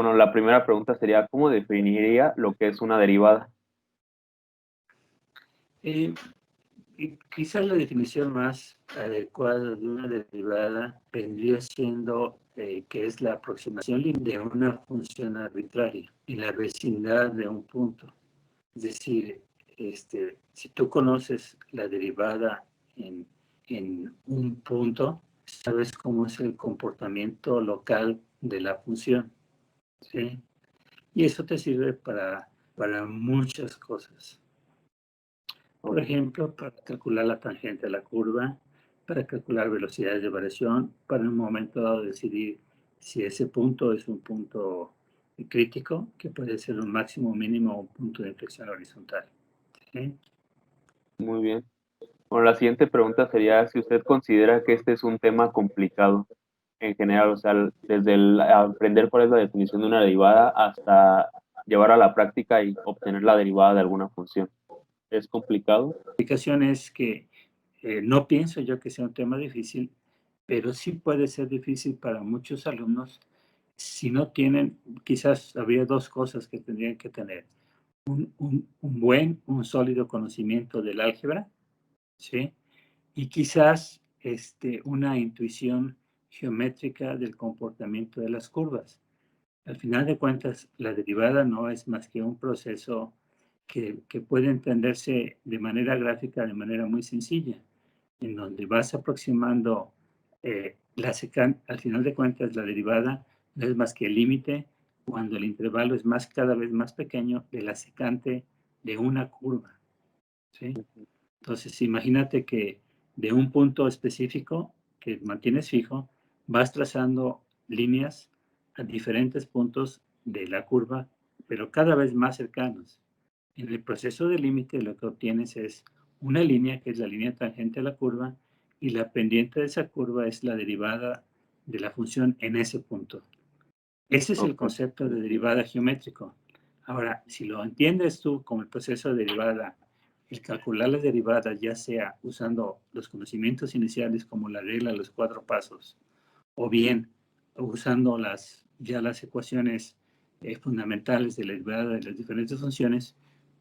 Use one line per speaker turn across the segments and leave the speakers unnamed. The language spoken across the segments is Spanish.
bueno, la primera pregunta sería, ¿cómo definiría lo que es una derivada?
Eh, y quizás la definición más adecuada de una derivada vendría siendo que es la aproximación de una función arbitraria en la vecindad de un punto. Es decir, si tú conoces la derivada en un punto, sabes cómo es el comportamiento local de la función, ¿sí? Y eso te sirve para muchas cosas. Por
Ok,
ejemplo, para calcular la tangente de la curva, para calcular velocidades de variación, para en un momento dado decidir si ese punto es un punto crítico, que puede ser un máximo, mínimo o un punto de inflexión horizontal, ¿sí?
muy bien. Bueno, la siguiente pregunta sería si usted considera que este es un tema complicado en general, o sea, desde el aprender cuál es la definición de una derivada hasta llevar a la práctica y obtener la derivada de alguna función. ¿Es complicado?
La explicación es que no pienso yo que sea un tema difícil, pero sí puede ser difícil para muchos alumnos si no tienen, quizás habría dos cosas que tendrían que tener. Un sólido conocimiento del álgebra, ¿sí? Y quizás una intuición geométrica del comportamiento de las curvas. Al final de cuentas, la derivada no es más que un proceso que puede entenderse de manera gráfica, de manera muy sencilla, en donde vas aproximando la secante. Al final de cuentas, la derivada no es más que el límite cuando el intervalo es cada vez más pequeño de la secante de una curva, ¿sí? Entonces, imagínate que de un punto específico que mantienes fijo, vas trazando líneas a diferentes puntos de la curva, pero cada vez más cercanos. En el proceso de límite lo que obtienes es una línea que es la línea tangente a la curva y la pendiente de esa curva es la derivada de la función en ese punto. Ese es el
Ok,
concepto de derivada geométrico. Ahora, si lo entiendes tú como el proceso de derivada, el calcular las derivadas, ya sea usando los conocimientos iniciales como la regla de los 4 pasos, o bien usando ya las ecuaciones fundamentales de la derivada de las diferentes funciones,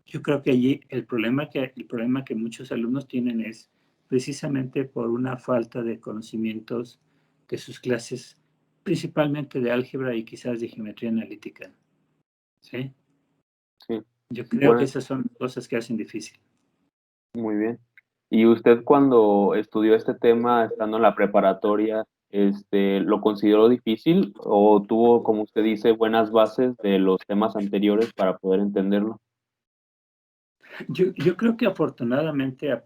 yo creo que allí el problema que muchos alumnos tienen es precisamente por una falta de conocimientos de sus clases, principalmente de álgebra y quizás de geometría analítica, ¿sí?
sí.
Yo creo que
Bueno,
esas son cosas que hacen difícil.
muy bien. ¿Y usted cuando estudió este tema, estando en la preparatoria, lo consideró difícil o tuvo, como usted dice, buenas bases de los temas anteriores para poder entenderlo?
Yo creo que afortunadamente, a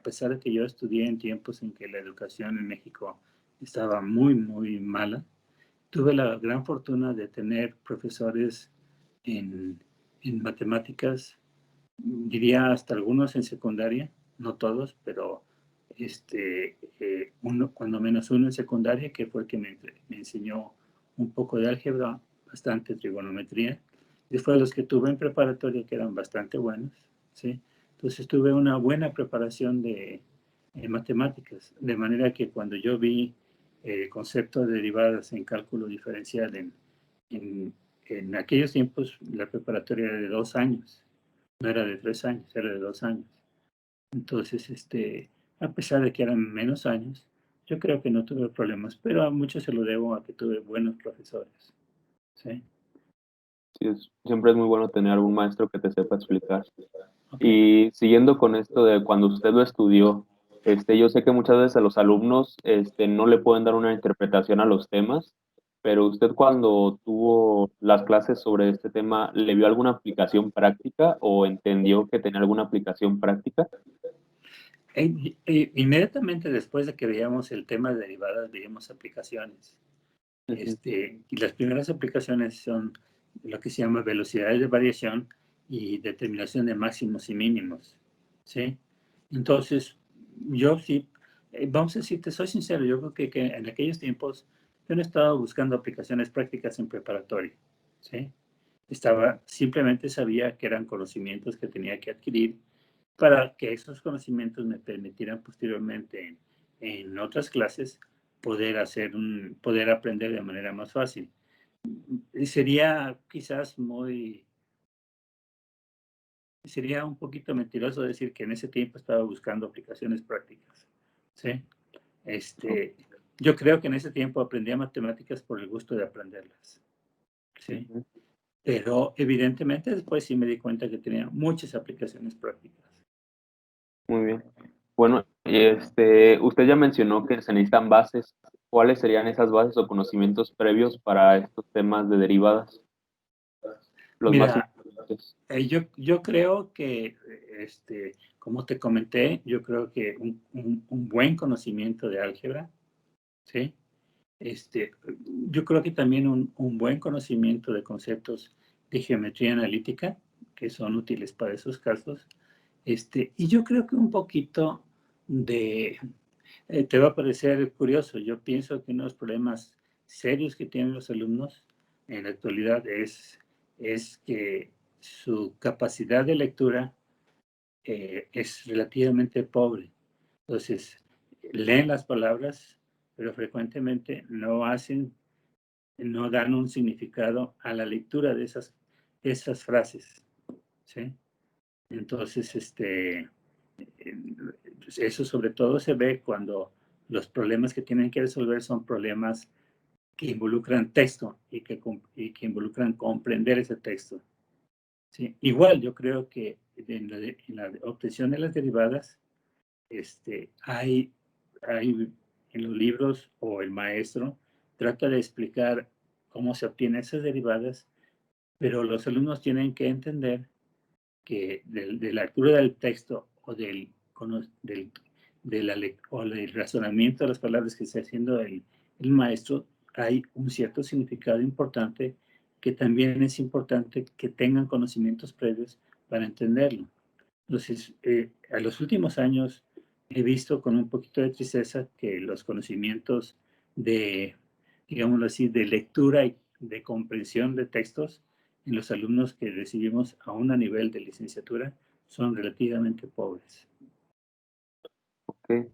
pesar de que yo estudié en tiempos en que la educación en México estaba muy, muy mala, tuve la gran fortuna de tener profesores en, en matemáticas, diría hasta algunos en secundaria, no todos, pero cuando menos uno en secundaria, que fue el que me enseñó un poco de álgebra, bastante trigonometría. Después los que tuve en preparatoria, que eran bastante buenos, ¿sí? Entonces tuve una buena preparación de matemáticas, de manera que cuando yo vi el concepto de derivadas en cálculo diferencial en, en aquellos tiempos, la preparatoria era de 2 años, no era de 3 años, era de 2 años. Entonces, a pesar de que eran menos años, yo creo que no tuve problemas, pero a mucho se lo debo a que tuve buenos profesores, ¿sí?
Sí, siempre es muy bueno tener algún maestro que te sepa explicar.
Ok.
Y siguiendo con esto de cuando usted lo estudió, yo sé que muchas veces a los alumnos, no le pueden dar una interpretación a los temas, pero usted cuando tuvo las clases sobre este tema, ¿le vio alguna aplicación práctica o entendió que tenía alguna aplicación práctica?
Inmediatamente después de que veíamos el tema de derivadas, veíamos aplicaciones.
Ujú.
Y las primeras aplicaciones son lo que se llama velocidades de variación y determinación de máximos y mínimos, ¿sí? Entonces, yo sí, vamos a decir, te soy sincero, yo creo que en aquellos tiempos yo no estaba buscando aplicaciones prácticas en preparatoria, ¿sí? Simplemente sabía que eran conocimientos que tenía que adquirir para que esos conocimientos me permitieran posteriormente en otras clases poder aprender de manera más fácil. sería quizás sería un poquito mentiroso decir que en ese tiempo estaba buscando aplicaciones prácticas, ¿sí? Este, yo creo que en ese tiempo aprendía matemáticas por el gusto de aprenderlas, ¿sí?
Ujú.
Pero evidentemente después sí me di cuenta que tenía muchas aplicaciones prácticas.
Muy bien. Bueno, y usted ya mencionó que se necesitan bases. ¿Cuáles serían esas bases o conocimientos previos para estos temas de derivadas? Los más
Mira,
importantes.
yo creo que, como te comenté, yo creo que un buen conocimiento de álgebra, ¿sí? Este, yo creo que también un buen conocimiento de conceptos de geometría analítica, que son útiles para esos casos. Y yo creo que un poquito de, te va a parecer curioso, yo pienso que uno de los problemas serios que tienen los alumnos en la actualidad es que su capacidad de lectura es relativamente pobre. Entonces, leen las palabras, pero frecuentemente no dan un significado a la lectura de esas frases, ¿sí? Entonces, eso sobre todo se ve cuando los problemas que tienen que resolver son problemas que involucran texto y que involucran comprender ese texto. ¿Sí? Igual, yo creo que en la obtención de las derivadas, hay en los libros o el maestro trata de explicar cómo se obtienen esas derivadas, pero los alumnos tienen que entender que de la lectura del texto o del, o del razonamiento de las palabras que está haciendo el maestro, hay un cierto significado importante que también es importante que tengan conocimientos previos para entenderlo. Entonces, a los últimos años he visto con un poquito de tristeza que los conocimientos de, digámoslo así, de lectura y de comprensión de textos en los alumnos que recibimos aún a nivel de licenciatura son relativamente pobres.
Ok.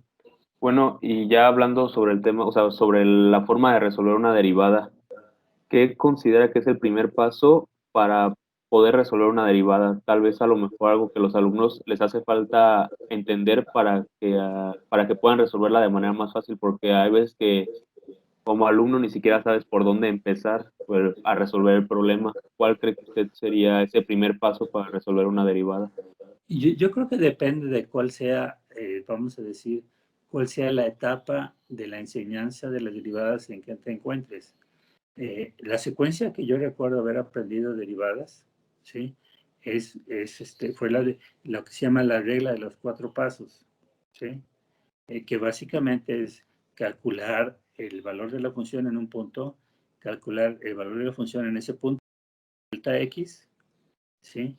Bueno, y ya hablando sobre el tema, o sea, sobre la forma de resolver una derivada, ¿qué considera que es el primer paso para poder resolver una derivada? Tal vez a lo mejor algo que los alumnos les hace falta entender para que puedan resolverla de manera más fácil, porque hay veces que como alumno ni siquiera sabes por dónde empezar pues, a resolver el problema. ¿Cuál cree que usted sería ese primer paso para resolver una derivada?
Y yo creo que depende de cuál sea, vamos a decir, cuál sea la etapa de la enseñanza de las derivadas en que te encuentres. La secuencia que yo recuerdo haber aprendido derivadas, ¿sí? Fue lo que se llama la regla de los cuatro pasos, ¿sí? Que básicamente es calcular el valor de la función en un punto, calcular el valor de la función en ese punto, delta x, ¿sí?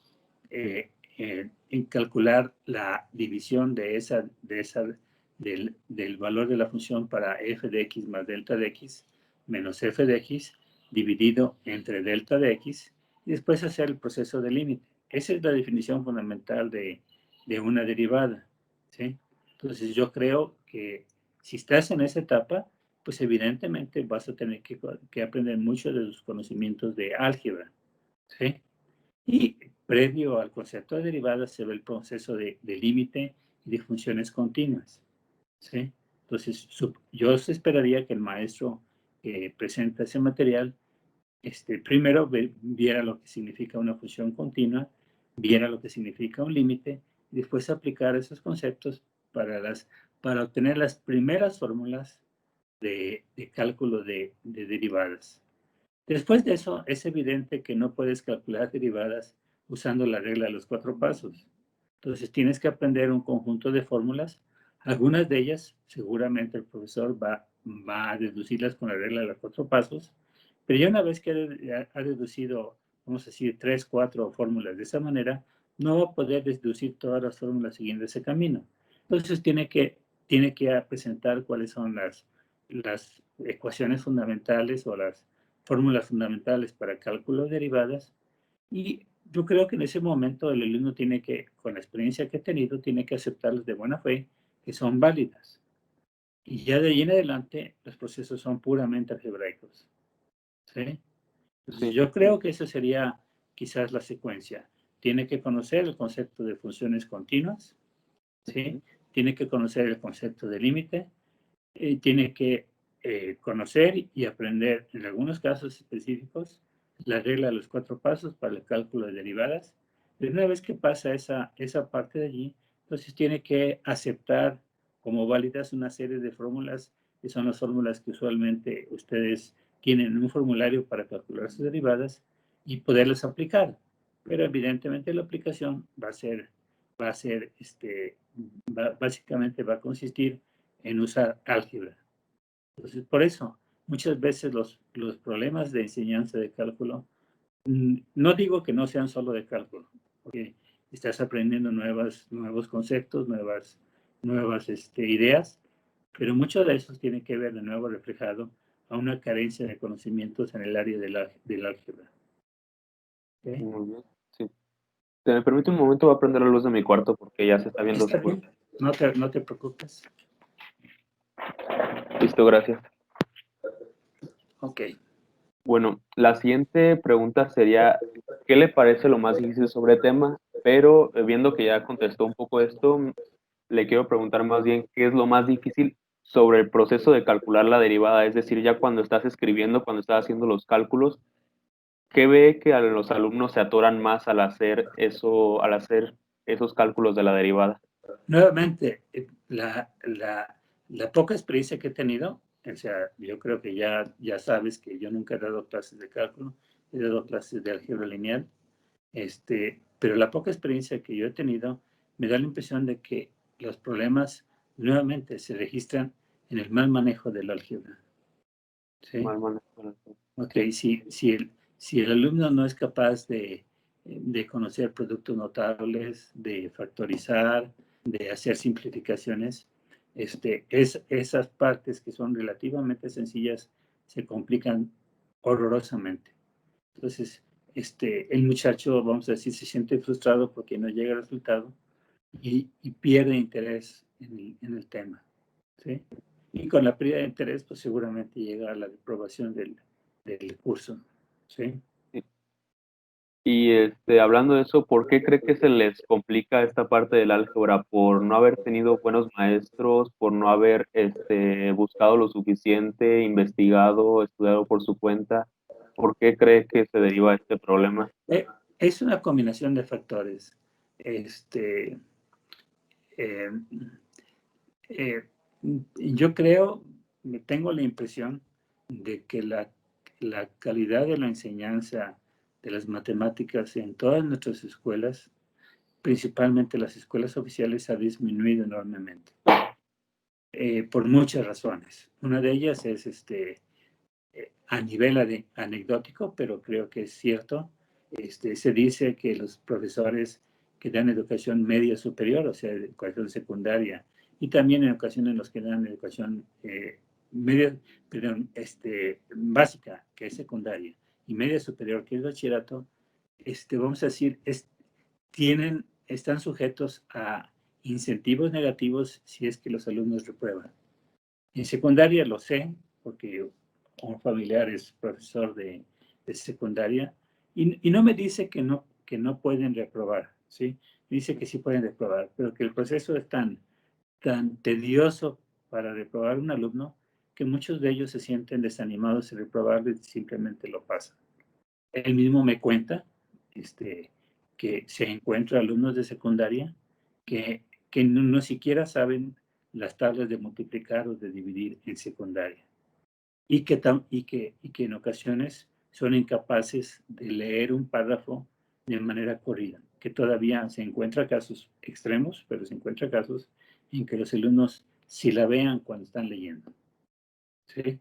En calcular la división del valor de la función para f de x más delta de x menos f de x dividido entre delta de x y después hacer el proceso de límite. Esa es la definición fundamental de una derivada, ¿sí? Entonces yo creo que si estás en esa etapa, pues evidentemente vas a tener que aprender mucho de los conocimientos de álgebra, ¿sí? Y previo al concepto de derivadas se ve el proceso de límite y de funciones continuas, ¿sí? Entonces, yo esperaría que el maestro que presenta ese material primero viera lo que significa una función continua, viera lo que significa un límite, y después aplicar esos conceptos para obtener las primeras fórmulas de cálculo de derivadas. Después de eso, es evidente que no puedes calcular derivadas usando la regla de los cuatro pasos. Entonces, tienes que aprender un conjunto de fórmulas. Algunas de ellas, seguramente el profesor va a deducirlas con la regla de los cuatro pasos, pero ya una vez que ha deducido, vamos a decir, tres, cuatro fórmulas de esa manera, no va a poder deducir todas las fórmulas siguiendo ese camino. Entonces, tiene que presentar cuáles son las ecuaciones fundamentales o las fórmulas fundamentales para cálculo de derivadas y yo creo que en ese momento el alumno tiene que, con la experiencia que ha tenido, tiene que aceptarlas de buena fe, que son válidas. Y ya de ahí en adelante los procesos son puramente algebraicos, ¿sí?
Sí.
Yo creo que esa sería quizás la secuencia. Tiene que conocer el concepto de funciones continuas, ¿sí? Tiene que conocer el concepto de límite, tiene que conocer y aprender, en algunos casos específicos, la regla de los 4 pasos para el cálculo de derivadas. Y una vez que pasa esa parte de allí, entonces tiene que aceptar como válidas una serie de fórmulas, que son las fórmulas que usualmente ustedes tienen en un formulario para calcular sus derivadas y poderlas aplicar. Pero evidentemente la aplicación básicamente va a consistir en usar álgebra. Entonces, por eso, muchas veces los problemas de enseñanza de cálculo, no digo que no sean solo de cálculo, porque estás aprendiendo nuevos conceptos, nuevas ideas, pero mucho de eso tiene que ver de nuevo reflejado a una carencia de conocimientos en el área del álgebra. ¿Okay?
Muy bien, sí. ¿Te me permite un momento? Voy a prender la luz de mi cuarto porque ya se está viendo
Está
oscuro.
bien, no te preocupes.
Listo, gracias.
Ok.
Bueno, la siguiente pregunta sería, ¿qué le parece lo más difícil sobre el tema? Pero viendo que ya contestó un poco esto, le quiero preguntar más bien, ¿qué es lo más difícil sobre el proceso de calcular la derivada? Es decir, ya cuando estás escribiendo, cuando estás haciendo los cálculos, ¿qué ve que a los alumnos se atoran más al hacer eso, al hacer esos cálculos de la derivada?
Nuevamente, la poca experiencia que he tenido, o sea, yo creo que ya sabes que yo nunca he dado clases de cálculo, he dado clases de álgebra lineal, pero la poca experiencia que yo he tenido me da la impresión de que los problemas nuevamente se registran en el mal manejo del álgebra. ¿Sí?
Mal manejo.
Ok,
Sí,
si el alumno no es capaz de conocer productos notables, de factorizar, de hacer simplificaciones, esas partes que son relativamente sencillas se complican horrorosamente. Entonces, el muchacho, vamos a decir, se siente frustrado porque no llega al resultado y pierde interés en el tema. ¿Sí? Y con la pérdida de interés, pues seguramente llega a la reprobación del curso. ¿Sí?
sí. Y hablando de eso, ¿por qué cree que se les complica esta parte del álgebra? ¿Por no haber tenido buenos maestros? ¿Por no haber buscado lo suficiente, investigado, estudiado por su cuenta? ¿Por qué cree que se deriva este problema?
Es una combinación de factores. Este, eh, eh, yo creo, tengo la impresión de que la calidad de la enseñanza de las matemáticas en todas nuestras escuelas, principalmente las escuelas oficiales, ha disminuido enormemente, por muchas razones. Una de ellas es a nivel anecdótico, pero creo que es cierto. Se dice que los profesores que dan educación media superior, o sea, educación secundaria, y también en ocasiones los que dan educación media, perdón, básica, que es secundaria, y media superior, que es bachillerato, vamos a decir, están sujetos a incentivos negativos si es que los alumnos reprueban. En secundaria lo sé, porque un familiar es profesor de secundaria, y no me dice que no pueden reprobar, ¿sí? Dice que sí pueden reprobar, pero que el proceso es tan tedioso para reprobar un alumno que muchos de ellos se sienten desanimados de reprobarlo y simplemente lo pasan. Él mismo me cuenta que se encuentra alumnos de secundaria que no siquiera saben las tablas de multiplicar o de dividir en secundaria y que en ocasiones son incapaces de leer un párrafo de manera corrida, que todavía se encuentra casos extremos, pero se encuentra casos en que los alumnos sí la vean cuando están leyendo. ¿Sí?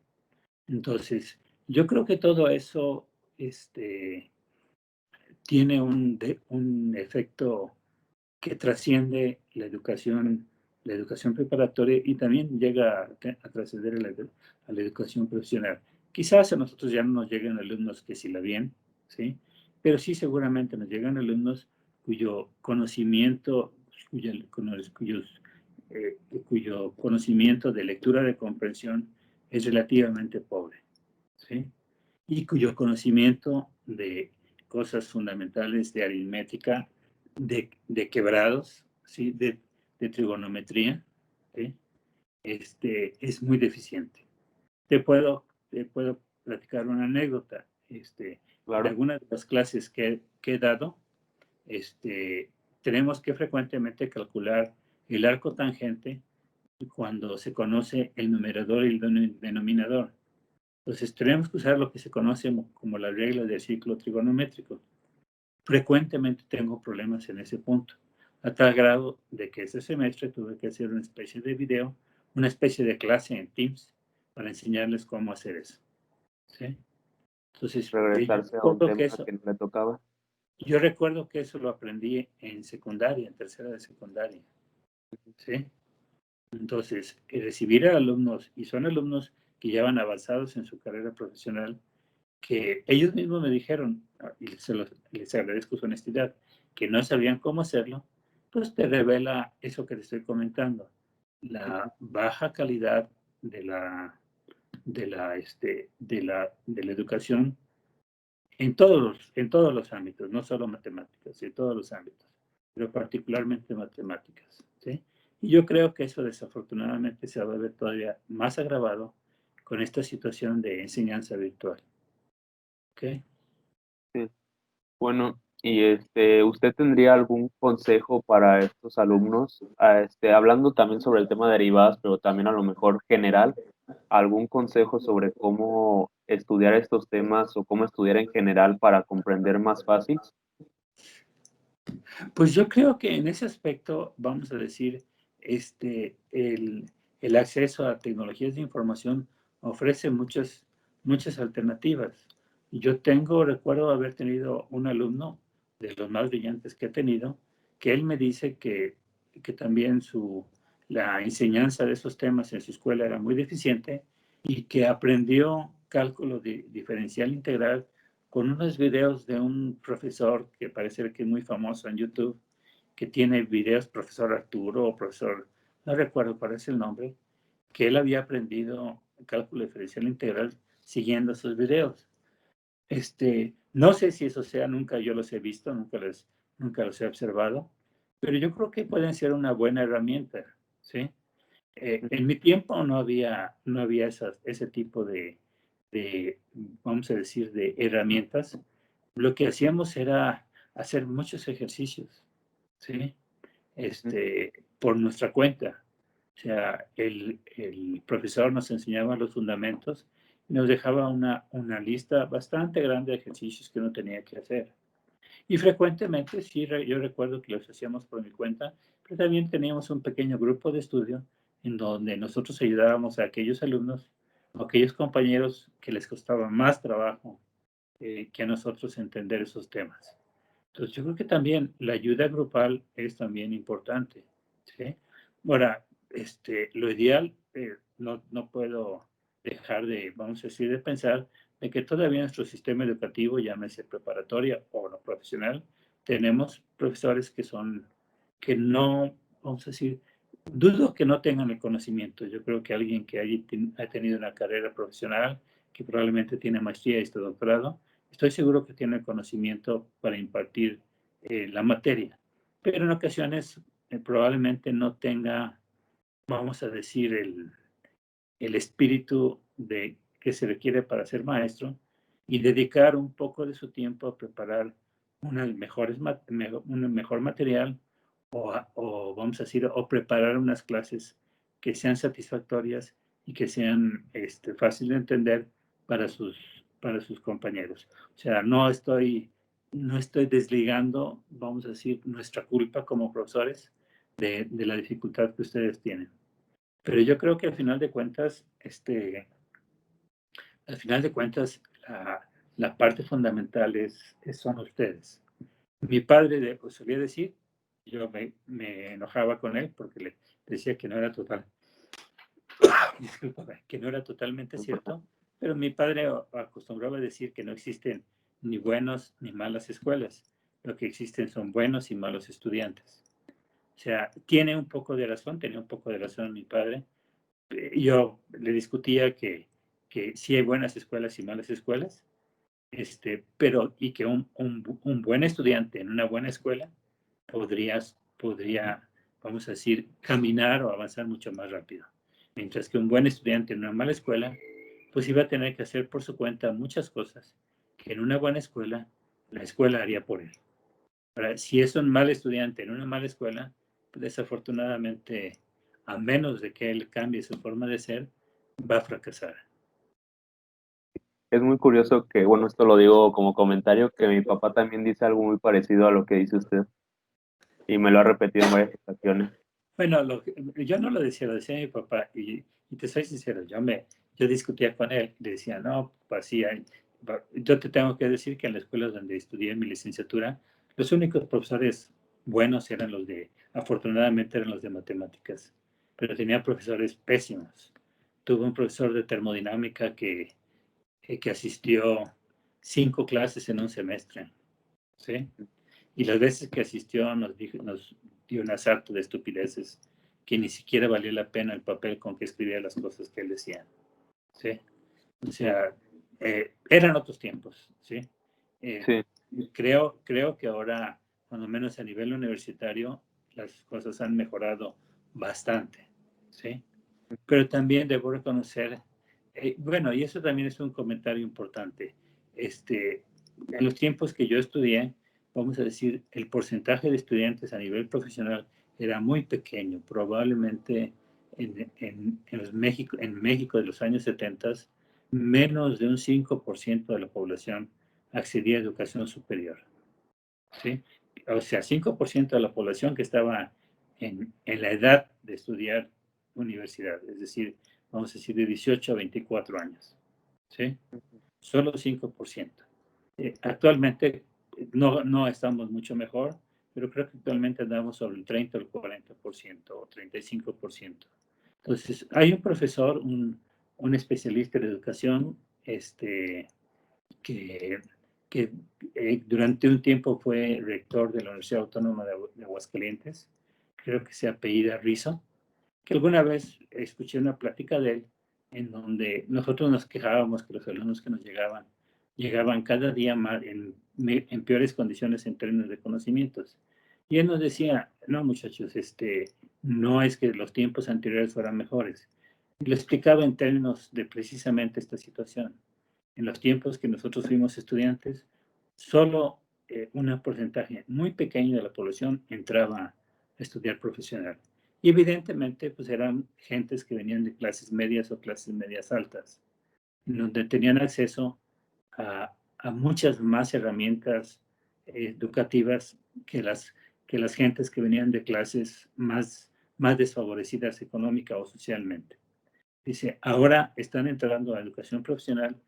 Entonces, yo creo que todo eso tiene un efecto que trasciende la educación preparatoria y también llega a trascender a la educación profesional. Quizás a nosotros ya no nos lleguen alumnos que sí la bien, ¿sí? Pero sí seguramente nos llegan alumnos cuyo conocimiento, cuyo conocimiento de lectura de comprensión es relativamente pobre, ¿sí? y cuyo conocimiento de cosas fundamentales de aritmética, de quebrados, ¿sí? De trigonometría, ¿sí? Es muy deficiente. Te puedo platicar una anécdota. En
Claro,
algunas de las clases que he dado, tenemos que frecuentemente calcular el arco tangente cuando se conoce el numerador y el denominador. Entonces, tenemos que usar lo que se conoce como la regla del ciclo trigonométrico. Frecuentemente tengo problemas en ese punto, a tal grado de que este semestre tuve que hacer una especie de video, una especie de clase en Teams para enseñarles cómo hacer eso. ¿Sí? Entonces,
regresarse a un tema que no le tocaba.
yo recuerdo que eso lo aprendí en secundaria, en tercera de secundaria. ¿Sí? Entonces, recibir a alumnos, y son alumnos que ya van avanzados en su carrera profesional, que ellos mismos me dijeron, y les agradezco su honestidad, que no sabían cómo hacerlo, pues te revela eso que te estoy comentando, la baja calidad de la educación en todos los ámbitos, no solo matemáticas, en todos los ámbitos, pero particularmente matemáticas, ¿sí? Y yo creo que eso desafortunadamente se va a ver todavía más agravado con esta situación de enseñanza virtual, ¿ok?
Sí. Bueno, y ¿usted tendría algún consejo para estos alumnos? Hablando también sobre el tema de derivadas, pero también a lo mejor general, algún consejo sobre cómo estudiar estos temas o cómo estudiar en general para comprender más fácil.
Pues yo creo que en ese aspecto, vamos a decir, el acceso a tecnologías de información ofrece muchas alternativas. Recuerdo haber tenido un alumno de los más brillantes que he tenido, que él me dice que también la enseñanza de esos temas en su escuela era muy deficiente y que aprendió cálculo diferencial integral con unos videos de un profesor que parece que es muy famoso en YouTube, que tiene videos, profesor Arturo o profesor, no recuerdo cuál es el nombre, que él había aprendido cálculo diferencial integral siguiendo esos videos. No sé si eso sea, nunca yo los he visto, nunca los he observado, pero yo creo que pueden ser una buena herramienta, ¿sí? En mi tiempo no había ese tipo vamos a decir, de herramientas. Lo que hacíamos era hacer muchos ejercicios, ¿sí? Por nuestra cuenta. O sea, el profesor nos enseñaba los fundamentos y nos dejaba una lista bastante grande de ejercicios que uno tenía que hacer. Y frecuentemente, sí, yo recuerdo que los hacíamos por mi cuenta, pero también teníamos un pequeño grupo de estudio en donde nosotros ayudábamos a aquellos alumnos o aquellos compañeros que les costaba más trabajo que a nosotros entender esos temas. Entonces, yo creo que también la ayuda grupal es también importante, ¿sí? Ahora, lo ideal, no puedo dejar vamos a decir, de pensar de que todavía nuestro sistema educativo, llámese preparatoria o no profesional, tenemos profesores que no, vamos a decir, dudo que no tengan el conocimiento. Yo creo que alguien que ha tenido una carrera profesional, que probablemente tiene maestría y doctorado, estoy seguro que tiene el conocimiento para impartir la materia, pero en ocasiones probablemente no tenga, vamos a decir, el espíritu que se requiere para ser maestro y dedicar un poco de su tiempo a preparar un mejor material o vamos a decir, o preparar unas clases que sean satisfactorias y que sean fáciles de entender para sus compañeros. O sea, no estoy desligando, vamos a decir, nuestra culpa como profesores de la dificultad que ustedes tienen. Pero yo creo que al final de cuentas, la parte fundamental son ustedes. Mi padre pues, solía decir, yo me enojaba con él porque le decía que no era discúlpame, que no era totalmente
No importa.
cierto, pero mi padre acostumbraba a decir que no existen ni buenos ni malas escuelas, lo que existen son buenos y malos estudiantes. O sea, tenía un poco de razón mi padre. Yo le discutía que sí hay buenas escuelas y malas escuelas, pero y que un buen estudiante en una buena escuela podría, vamos a decir, caminar o avanzar mucho más rápido. Mientras que un buen estudiante en una mala escuela, pues iba a tener que hacer por su cuenta muchas cosas que en una buena escuela, la escuela haría por él. Ahora, si es un mal estudiante en una mala escuela, pues desafortunadamente, a menos de que él cambie su forma de ser, va a fracasar.
Es muy curioso que, bueno, esto lo digo como comentario, que mi papá también dice algo muy parecido a lo que dice usted y me lo ha repetido en varias ocasiones.
Bueno, yo no lo decía mi papá, y te soy sincero, yo discutía con él, le decía, no, pues sí, yo te tengo que decir que en la escuela donde estudié mi licenciatura, los únicos profesores buenos eran afortunadamente eran los de matemáticas, pero tenía profesores pésimos. Tuve un profesor de termodinámica que asistió 5 clases en un semestre, ¿sí? Y las veces que asistió nos dio una sarta de estupideces que ni siquiera valía la pena el papel con que escribía las cosas que él decía, ¿sí? O sea, eran otros tiempos, ¿sí? Eh,
Sí,
creo que ahora, cuando menos a nivel universitario, las cosas han mejorado bastante, ¿sí? Pero también debo reconocer, bueno, y eso también es un comentario importante, en los tiempos que yo estudié, vamos a decir, el porcentaje de estudiantes a nivel profesional era muy pequeño, probablemente en México de los años 70, menos de un 5% de la población accedía a educación superior, ¿sí? O sea, 5% de la población que estaba en la edad de estudiar universidad, es decir, vamos a decir de 18 a 24 años, ¿sí? Solo 5%. Actualmente no estamos mucho mejor, pero creo que actualmente andamos sobre el 30 o el 40% o 35%. Entonces, hay un profesor, un especialista en educación, que, que durante un tiempo fue rector de la Universidad Autónoma de Aguascalientes, creo que se apellida Rizo, que alguna vez escuché una plática de él en donde nosotros nos quejábamos que los alumnos que nos llegaban cada día más en peores condiciones en términos de conocimientos. Y él nos decía, no muchachos, no es que los tiempos anteriores fueran mejores. Y lo explicaba en términos de precisamente esta situación. En los tiempos que nosotros fuimos estudiantes, solo un porcentaje muy pequeño de la población entraba a estudiar profesional. Y evidentemente, pues eran gentes que venían de clases medias o clases medias altas, donde tenían acceso a muchas más herramientas educativas que las gentes que venían de clases más desfavorecidas económica o socialmente. Dice, ahora están entrando a la educación profesional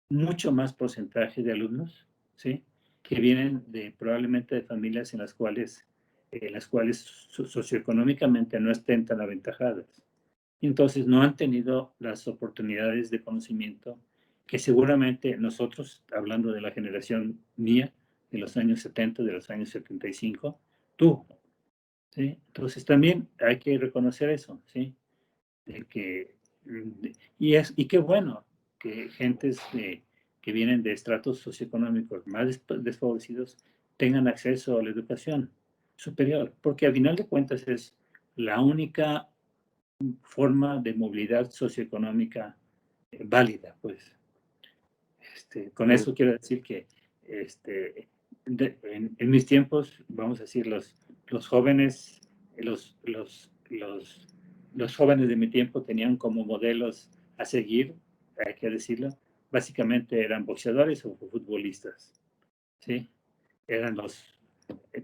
mucho más porcentaje de alumnos, ¿sí? Que vienen probablemente de familias en las cuales socioeconómicamente no estén tan aventajadas. Y entonces no han tenido las oportunidades de conocimiento que seguramente nosotros, hablando de la generación mía, de los años 70, de los años 75, tuvo, ¿sí? Entonces también hay que reconocer eso, ¿sí? De que, y qué bueno que gentes que vienen de estratos socioeconómicos más desfavorecidos tengan acceso a la educación superior, porque al final de cuentas es la única forma de movilidad socioeconómica válida, pues. Con
sí,
eso quiero decir que en mis tiempos, vamos a decir, los jóvenes, los, los, los, los jóvenes de mi tiempo tenían como modelos a seguir, hay que decirlo, básicamente eran boxeadores o futbolistas, ¿sí? Eran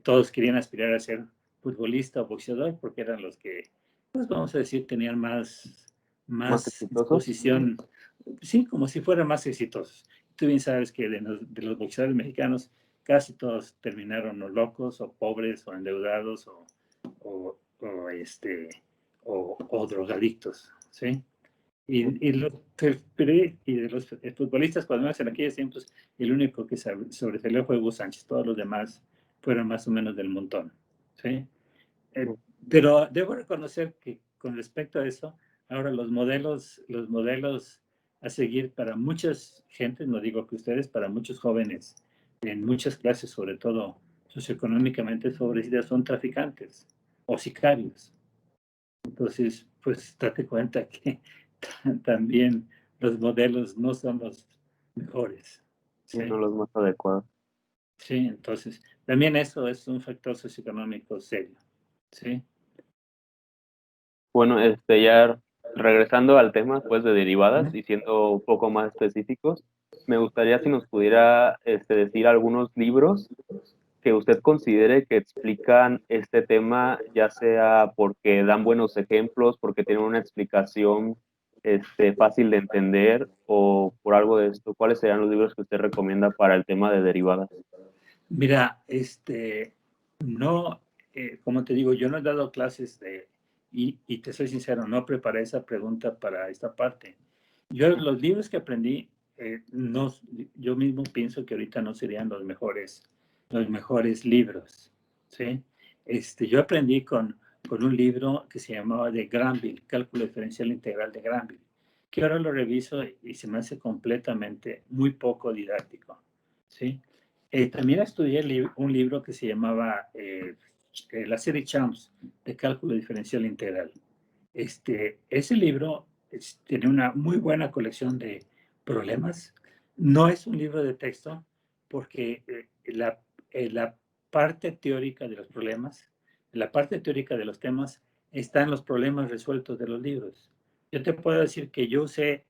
todos querían aspirar a ser futbolista o boxeador porque eran los que, pues vamos a decir, tenían
más
más
exitosos.
disposición, sí, como si fueran más exitosos. Tú bien sabes que de los boxeadores mexicanos casi todos terminaron o locos o pobres o endeudados o, o, o drogadictos, ¿sí? Y de los futbolistas, cuando menos en aquellos tiempos, el único que sobresalió fue Hugo Sánchez. Todos los demás fueron más o menos del montón. ¿Sí? Eh, pero debo reconocer que con respecto a eso, ahora los modelos a seguir para muchas gentes, no digo que ustedes, para muchos jóvenes en muchas clases, sobre todo socioeconómicamente favorecidas, son traficantes o sicarios. Entonces, pues date cuenta que también los modelos no son los mejores.
y no
Sí,
los más adecuados.
sí, entonces también eso es un factor socioeconómico serio. Sí.
Bueno, ya regresando al tema, pues, de derivadas
Ujú.
y siendo un poco más específicos, me gustaría si nos pudiera, decir algunos libros que usted considere que explican este tema, ya sea porque dan buenos ejemplos, porque tienen una explicación, fácil de entender o por algo de esto. ¿Cuáles serían los libros que usted recomienda para el tema de derivadas?
Mira, no, como te digo, yo no he dado clases y te soy sincero, no preparé esa pregunta para esta parte. Yo los libros que aprendí, no, yo mismo pienso que ahorita no serían los mejores libros, ¿sí? Yo aprendí con un libro que se llamaba de Granville, Cálculo Diferencial Integral de Granville, que ahora lo reviso y se me hace completamente muy poco didáctico, ¿sí? También estudié un libro que se llamaba La serie Chams de Cálculo Diferencial Integral. Ese libro tiene una muy buena colección de problemas. No es un libro de texto porque la parte teórica de los problemas, la parte teórica de los temas está en los problemas resueltos de los libros. Yo te puedo decir que yo usé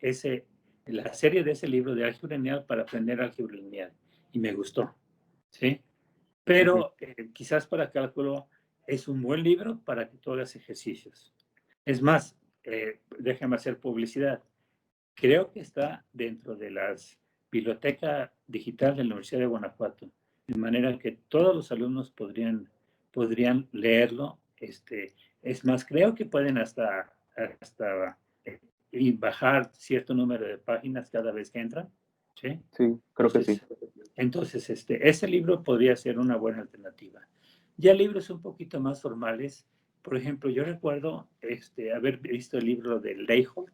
la serie de ese libro de álgebra lineal para aprender álgebra lineal y me gustó, ¿sí?
Ujú.
Pero quizás para cálculo es un buen libro para que tú hagas ejercicios. Es más, déjame hacer publicidad. Creo que está dentro de las biblioteca digital de la Universidad de Guanajuato, de manera que todos los alumnos podrían leerlo. Es más, creo que pueden hasta y bajar cierto número de páginas cada vez que entran, ¿sí?
Sí, creo que sí.
Entonces, ese libro podría ser una buena alternativa. Ya libros un poquito más formales, por ejemplo, yo recuerdo haber visto el libro de Leiholt,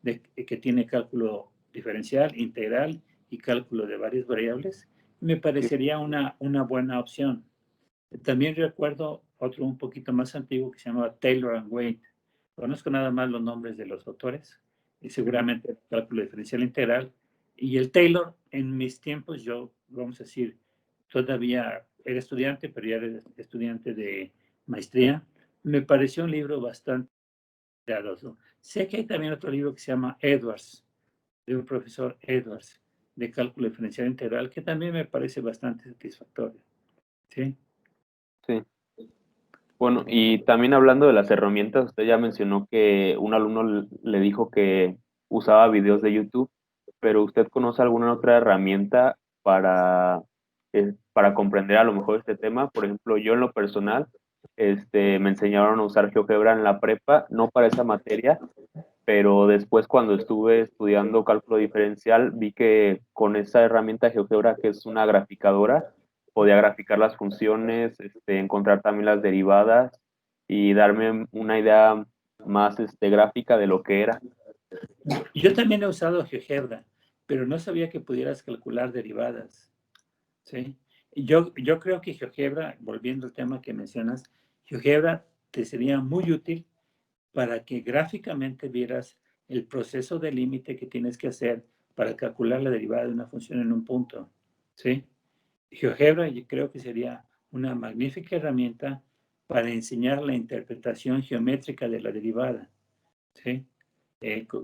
que tiene cálculo diferencial, integral y cálculo de varias variables. Me
Sí,
parecería una buena opción. También recuerdo otro un poquito más antiguo que se llamaba Taylor and Waite. Conozco nada más los nombres de los autores y
ujú,
seguramente cálculo diferencial integral. Y el Taylor, en mis tiempos, yo, vamos a decir, todavía era estudiante, pero ya era estudiante de maestría. Me pareció un libro bastante cuidadoso. Sé que hay también otro libro que se llama Edwards, de un profesor Edwards, de cálculo diferencial integral, que también me parece bastante satisfactorio. ¿Sí?
sí. Bueno, y también hablando de las herramientas, usted ya mencionó que un alumno le dijo que usaba videos de YouTube, pero ¿usted conoce alguna otra herramienta para comprender a lo mejor este tema? Por ejemplo, yo en lo personal, me enseñaron a usar GeoGebra en la prepa, no para esa materia, pero después cuando estuve estudiando cálculo diferencial, vi que con esa herramienta GeoGebra, que es una graficadora, podía graficar las funciones, encontrar también las derivadas y darme una idea más gráfica de lo que era.
Yo también he usado GeoGebra, pero no sabía que pudieras calcular derivadas, ¿sí? Yo creo que GeoGebra, volviendo al tema que mencionas, GeoGebra te sería muy útil para que gráficamente vieras el proceso de límite que tienes que hacer para calcular la derivada de una función en un punto, ¿sí? GeoGebra yo creo que sería una magnífica herramienta para enseñar la interpretación geométrica de la derivada, ¿sí?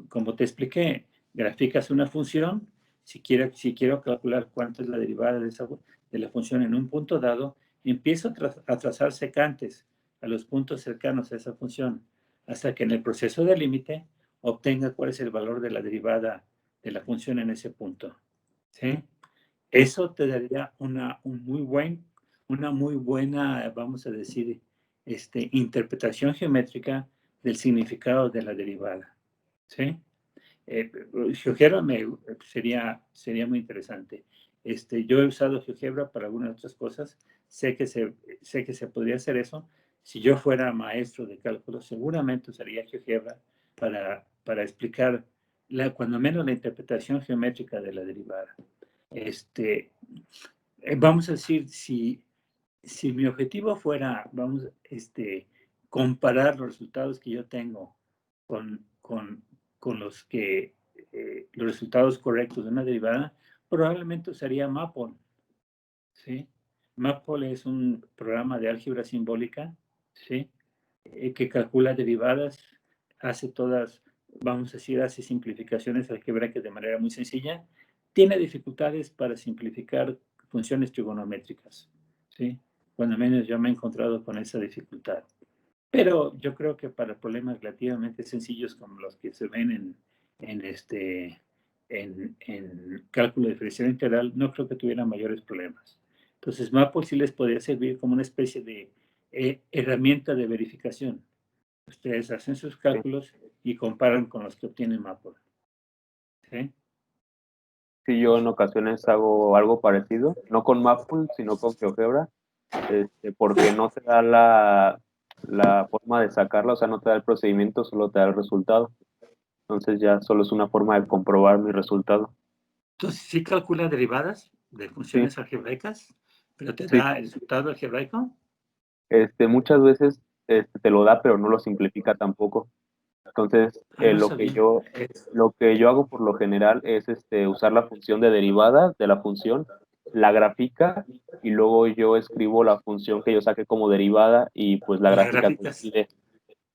Como te expliqué, graficas una función, si quiero calcular cuánto es la derivada de la función en un punto dado, empiezo a trazar secantes a los puntos cercanos a esa función, hasta que en el proceso de límite obtenga cuál es el valor de la derivada de la función en ese punto. ¿Sí?
Sí,
Eso te daría una muy buena, vamos a decir, interpretación geométrica del significado de la derivada. ¿Sí? GeoGebra sería muy interesante. Yo he usado GeoGebra para algunas otras cosas. Sé que se podría hacer eso. Si yo fuera maestro de cálculo, seguramente usaría GeoGebra para explicar cuando menos la interpretación geométrica de la derivada. Vamos a decir, si mi objetivo fuera, comparar los resultados que yo tengo con los resultados correctos de una derivada, probablemente usaría Maple, ¿sí? Maple es un programa de álgebra simbólica, ¿sí? Que calcula derivadas, hace todas, vamos a decir, hace simplificaciones algebraicas de manera muy sencilla. Tiene dificultades para simplificar funciones trigonométricas, ¿sí? Cuando menos yo me he encontrado con esa dificultad. Pero yo creo que para problemas relativamente sencillos como los que se ven en cálculo diferencial integral, no creo que tuvieran mayores problemas. Entonces, Maple sí les podría servir como una especie de herramienta de verificación. Ustedes hacen sus
Sí.
cálculos y comparan con los que obtienen Maple. ¿Sí?
Sí, yo en ocasiones hago algo parecido, no con Maple, sino con GeoGebra, porque no te da la forma de sacarla, o sea, no te da el procedimiento, solo te da el resultado. Entonces ya solo es una forma de comprobar mi resultado.
Entonces, sí calcula derivadas de
Sí,
funciones algebraicas, pero te
sí.
da el resultado algebraico.
Muchas veces te lo da, pero no lo simplifica tampoco. Entonces,
Ah, no sabía.
lo que yo hago por lo general es usar la función de derivada de la función, la grafica y luego yo escribo la función que yo saqué como derivada y pues la
La
gráfica
gráficas.
coincide.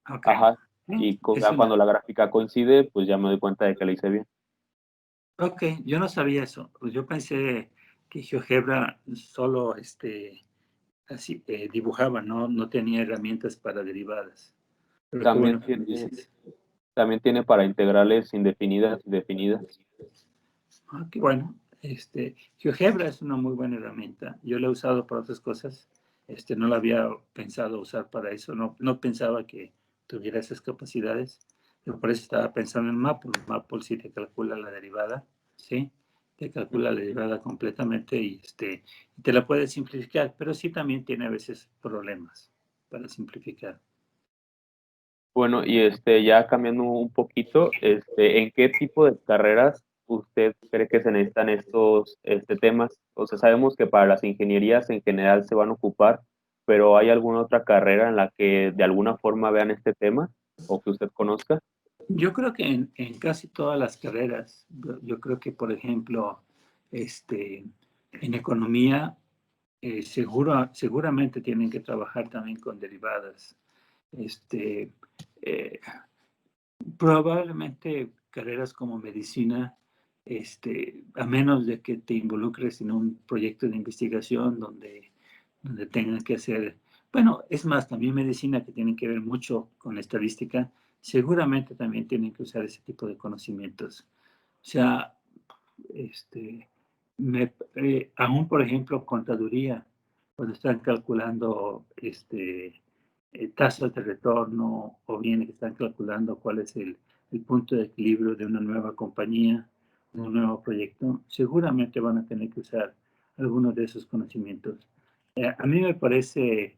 Ok.
Ajá.
Sí,
Y
es
ya cuando
una.
la gráfica coincide, pues ya me doy cuenta de que la hice bien.
Ok, yo no sabía eso. Pues yo pensé que GeoGebra solo así, dibujaba, no tenía herramientas para derivadas. Pero qué
También
bueno que me
tiene,
dices.
también tiene para integrales indefinidas y definidas.
Ah, qué bueno. GeoGebra es una muy buena herramienta. Yo la he usado para otras cosas. No la había pensado usar para eso. No pensaba que tuviera esas capacidades. Yo por eso estaba pensando en Maple. Maple sí te calcula la derivada, ¿sí? Te calcula la derivada completamente y te la puede simplificar, pero sí también tiene a veces problemas para simplificar.
Bueno, y ya cambiando un poquito, ¿en qué tipo de carreras usted cree que se necesitan estos temas? O sea, sabemos que para las ingenierías en general se van a ocupar, pero ¿hay alguna otra carrera en la que de alguna forma vean este tema o que usted conozca?
Yo creo que en casi todas las carreras, yo creo que, por ejemplo, en economía, seguramente tienen que trabajar también con derivadas. Este, eh, Probablemente carreras como medicina, a menos de que te involucres en un proyecto de investigación donde tengas que hacer, bueno, es más, también medicina que tienen que ver mucho con la estadística, seguramente también tienen que usar ese tipo de conocimientos. O sea, este, aún por ejemplo, contaduría, cuando están calculando tasas de retorno o bien que están calculando cuál es el punto de equilibrio de una nueva compañía, de un nuevo proyecto, seguramente van a tener que usar algunos de esos conocimientos. A mí me parece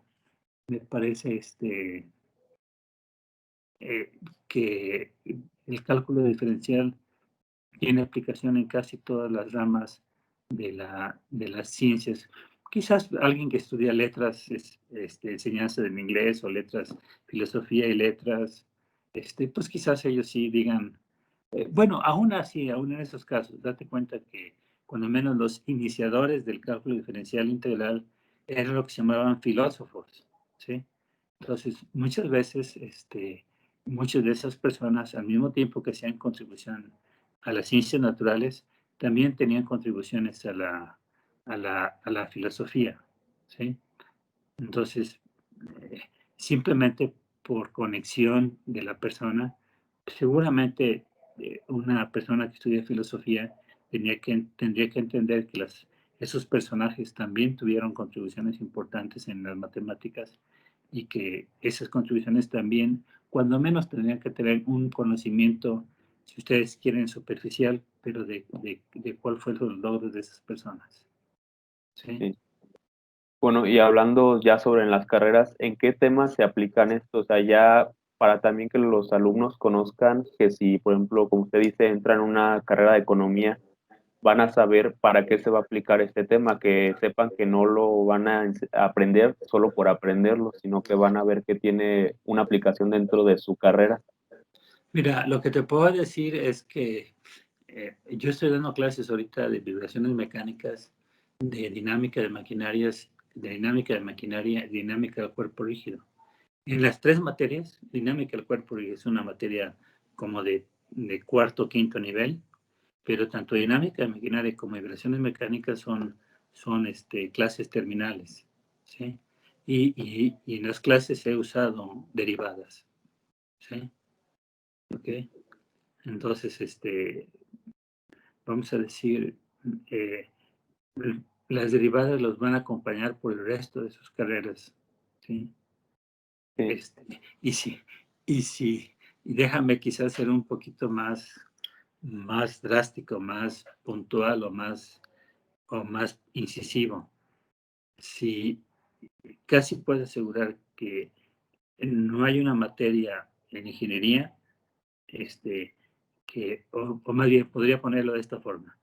que el cálculo diferencial tiene aplicación en casi todas las ramas de las ciencias. Quizás alguien que estudia letras, enseñanza del inglés o letras, filosofía y letras, pues quizás ellos sí digan, bueno, aún así, aún en esos casos, date cuenta que cuando menos los iniciadores del cálculo diferencial integral eran lo que se llamaban filósofos, ¿sí? Entonces, muchas veces, muchas de esas personas, al mismo tiempo que hacían contribución a las ciencias naturales, también tenían contribuciones a la filosofía, ¿sí? Entonces, eh, simplemente por conexión de la persona, seguramente una persona que estudia filosofía tendría que entender que esos personajes también tuvieron contribuciones importantes en las matemáticas y que esas contribuciones también, cuando menos, tendrían que tener un conocimiento, si ustedes quieren, superficial, pero de cuál fue el logro de esas personas. ¿Sí?
Sí. Bueno, y hablando ya sobre las carreras, ¿en qué temas se aplican estos? O sea, ya para también que los alumnos conozcan que si, por ejemplo, como usted dice, entran en una carrera de economía, van a saber para qué se va a aplicar este tema, que sepan que no lo van a aprender solo por aprenderlo, sino que van a ver que tiene una aplicación dentro de su carrera.
Mira, lo que te puedo decir es que yo estoy dando clases ahorita de vibraciones mecánicas, de dinámica de maquinarias, de dinámica de maquinaria, dinámica del cuerpo rígido. En las tres materias, dinámica del cuerpo rígido es una materia como de cuarto, quinto nivel, pero tanto dinámica de maquinaria como vibraciones mecánicas son clases terminales, ¿sí? Y en las clases he usado derivadas, ¿sí? ¿Ok? Entonces, vamos a decir, eh, las derivadas los van a acompañar por el resto de sus carreras, ¿sí?
Sí,
Y sí, y sí, y déjame quizás ser un poquito más drástico, más puntual o más incisivo. Si casi puedo asegurar que no hay una materia en ingeniería, o más bien podría ponerlo de esta forma.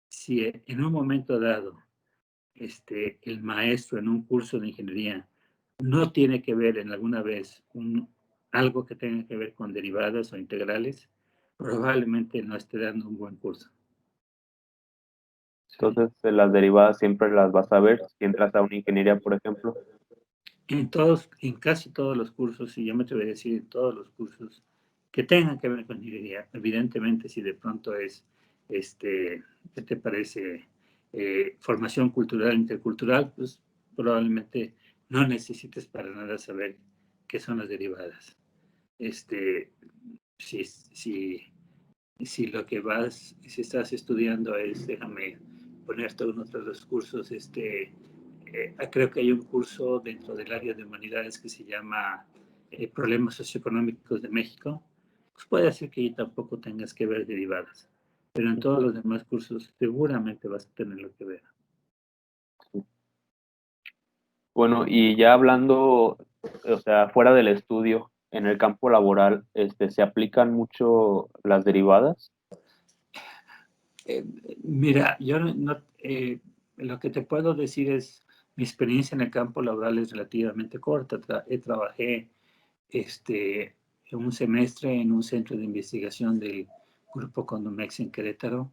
Si en un momento dado el maestro en un curso de ingeniería no tiene que ver en alguna vez algo que tenga que ver con derivadas o integrales, probablemente no esté dando un buen curso. ¿Sí?
entonces las derivadas siempre las vas a ver si entras a una ingeniería, por ejemplo.
En casi todos los cursos, y yo me atrevería a decir en todos los cursos que tengan que ver con ingeniería, evidentemente si de pronto es, ¿qué te parece? Formación cultural, intercultural, pues probablemente no necesites para nada saber qué son las derivadas. Este, si, si, si lo que si estás estudiando es, déjame ponerte uno de los cursos, creo que hay un curso dentro del área de humanidades que se llama Problemas Socioeconómicos de México, pues puede ser que ahí tampoco tengas que ver derivadas, pero en todos los demás cursos seguramente vas a tener lo que ver.
Bueno, y ya hablando, o sea, fuera del estudio, en el campo laboral, ¿se aplican mucho las derivadas?
Eh, Mira, yo lo que te puedo decir es, mi experiencia en el campo laboral es relativamente corta. Trabajé un semestre en un centro de investigación del Grupo Condomex en Querétaro.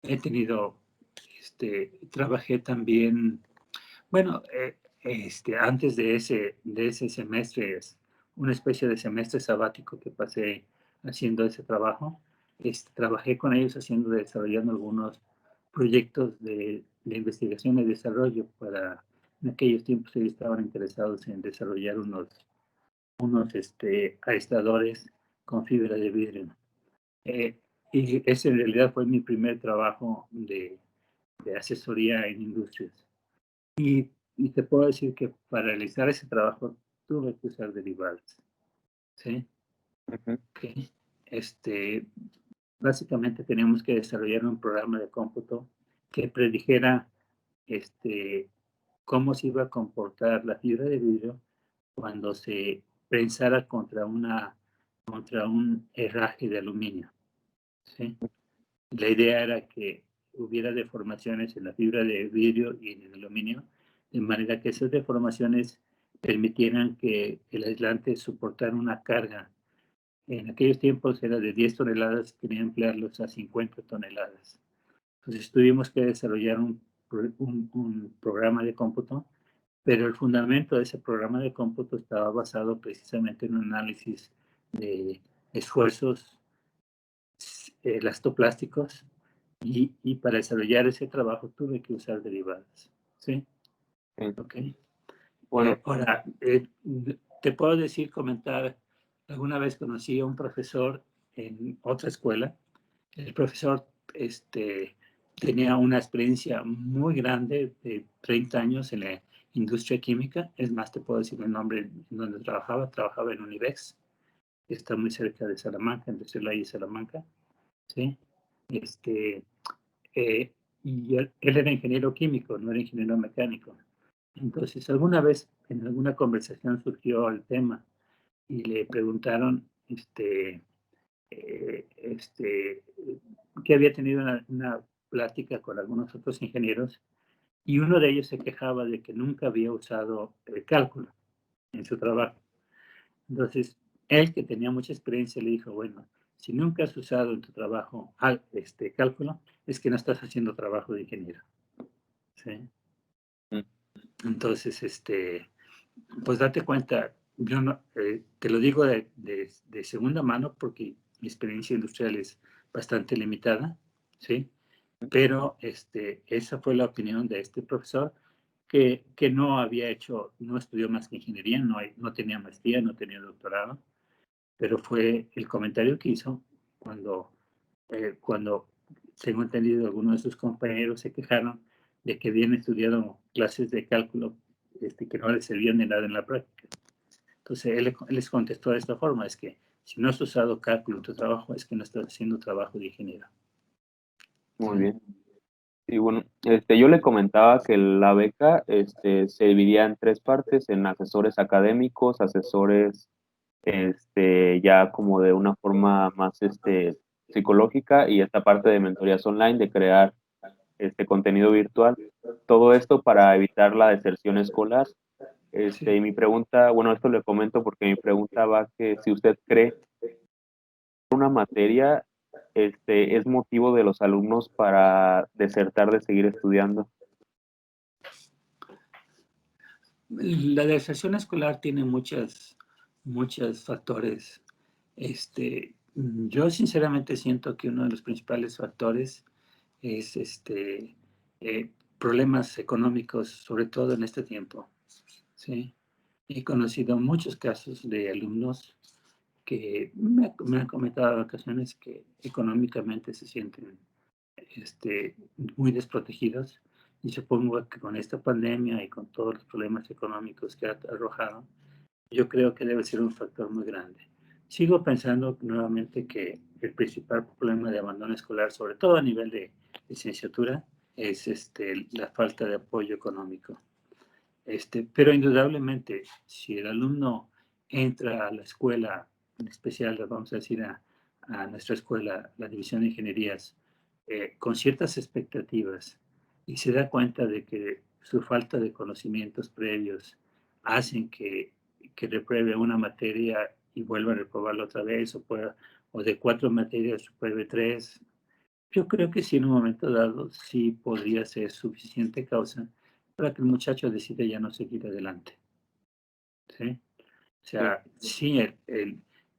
He tenido, trabajé también, bueno, antes de ese semestre, es una especie de semestre sabático que pasé haciendo ese trabajo. Trabajé con ellos desarrollando algunos proyectos de investigación y desarrollo en aquellos tiempos ellos estaban interesados en desarrollar unos aisladores con fibra de vidrio. Eh, y ese en realidad fue mi primer trabajo de asesoría en industrias. Y te puedo decir que para realizar ese trabajo tuve que usar derivadas, ¿sí?
Ujú.
Okay. Básicamente teníamos que desarrollar un programa de cómputo que predijera cómo se iba a comportar la fibra de vidrio cuando se prensara contra un herraje de aluminio, ¿sí? La idea era que hubiera deformaciones en la fibra de vidrio y en el aluminio, de manera que esas deformaciones permitieran que el aislante soportara una carga. En aquellos tiempos era de 10 toneladas, quería emplearlos a 50 toneladas. Entonces tuvimos que desarrollar un programa de cómputo, pero el fundamento de ese programa de cómputo estaba basado precisamente en un análisis de esfuerzos elastoplásticos y para desarrollar ese trabajo tuve que usar derivadas. ¿Sí?
Sí.
Ok.
Bueno,
Ahora, te puedo comentar, alguna vez conocí a un profesor en otra escuela. El profesor tenía una experiencia muy grande de 30 años en la industria química. Es más, te puedo decir el nombre en donde trabajaba. Trabajaba en Univex, que está muy cerca de Salamanca, entre Celaya y Salamanca. ¿Sí? Este, y él era ingeniero químico, no era ingeniero mecánico. Entonces, alguna vez en alguna conversación surgió el tema y le preguntaron que había tenido una plática con algunos otros ingenieros y uno de ellos se quejaba de que nunca había usado el cálculo en su trabajo. Entonces, él, que tenía mucha experiencia, le dijo, bueno, si nunca has usado en tu trabajo cálculo, es que no estás haciendo trabajo de ingeniero. ¿Sí?
Mm.
Entonces, pues date cuenta, yo no, te lo digo de segunda mano porque mi experiencia industrial es bastante limitada, ¿sí? Pero esa fue la opinión de este profesor que no había hecho, no estudió más que ingeniería, no tenía maestría, no tenía doctorado, pero fue el comentario que hizo cuando tengo entendido, algunos de sus compañeros se quejaron de que habían estudiado clases de cálculo que no les servían de nada en la práctica. Entonces, él les contestó de esta forma, es que si no has usado cálculo en tu trabajo, es que no estás haciendo trabajo de ingeniero.
Muy
¿Sí?
bien. Y bueno, yo le comentaba que la beca, se dividía en tres partes, en asesores académicos, asesores, ya como de una forma más, psicológica y esta parte de mentorías online, de crear, contenido virtual. Todo esto para evitar la deserción escolar.
Sí.
Y mi pregunta, bueno, esto le comento porque mi pregunta va que si usted cree una materia, es motivo de los alumnos para desertar de seguir estudiando.
La deserción escolar tiene muchos factores. Yo sinceramente siento que uno de los principales factores es eh, problemas económicos, sobre todo en este tiempo. ¿Sí? He conocido muchos casos de alumnos que me han comentado en ocasiones que económicamente se sienten muy desprotegidos y supongo que con esta pandemia y con todos los problemas económicos que ha arrojado, yo creo que debe ser un factor muy grande. Sigo pensando nuevamente que el principal problema de abandono escolar, sobre todo a nivel de licenciatura, es la falta de apoyo económico. Pero indudablemente, si el alumno entra a la escuela, en especial, vamos a decir, a nuestra escuela, la División de Ingenierías, con ciertas expectativas y se da cuenta de que su falta de conocimientos previos hacen que repruebe una materia y vuelva a reprobarla otra vez, o de 4 materias repruebe 3, yo creo que sí, en un momento dado, sí podría ser suficiente causa para que el muchacho decida ya no seguir adelante, ¿sí? O
Sí,
sea, sí,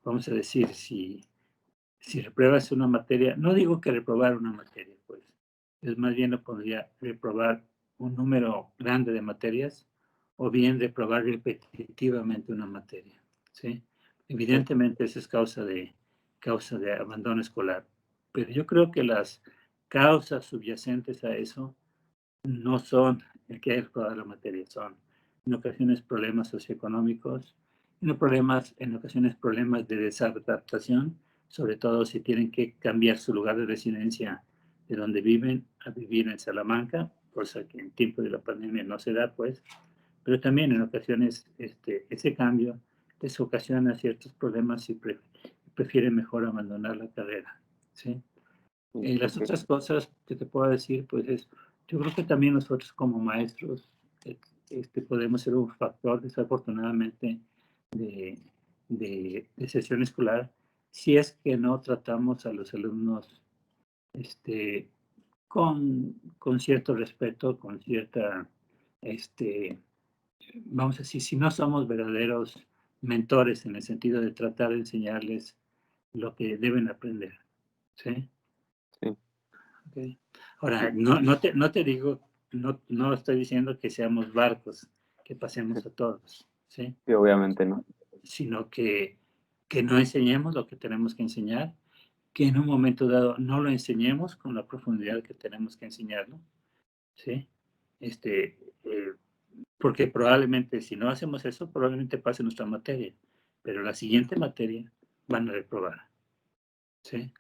vamos a decir, si repruebas una materia, no digo que reprobar una materia, pues, es más bien lo podría reprobar un número grande de materias o bien reprobar repetitivamente una materia, ¿sí?
sí,
Evidentemente eso es causa de abandono escolar, pero yo creo que las causas subyacentes a eso no son el que hay que reprobar la materia, son en ocasiones problemas socioeconómicos, en ocasiones problemas de desadaptación, sobre todo si tienen que cambiar su lugar de residencia de donde viven a vivir en Salamanca, cosa que en tiempo de la pandemia no se da, pues, pero también en ocasiones ese cambio les ocasiona ciertos problemas y prefieren mejor abandonar la carrera, ¿sí?
sí,
Las
ok.
otras cosas que te puedo decir, pues es, yo creo que también nosotros como maestros podemos ser un factor, desafortunadamente, de, de sesión escolar, si es que no tratamos a los alumnos este, con cierto respeto, con cierta, este, vamos a decir, si no somos verdaderos mentores en el sentido de tratar de enseñarles lo que deben aprender, ¿sí?
Sí,
Okay. Ahora, no te digo, no estoy diciendo que seamos barcos, que pasemos a todos, ¿sí?
sí, obviamente no.
Sino que no enseñemos lo que tenemos que enseñar, que en un momento dado no lo enseñemos con la profundidad que tenemos que enseñarlo, ¿sí? Este, eh, Porque probablemente si no hacemos eso, probablemente pase nuestra materia, pero la siguiente materia van a reprobar, ¿sí?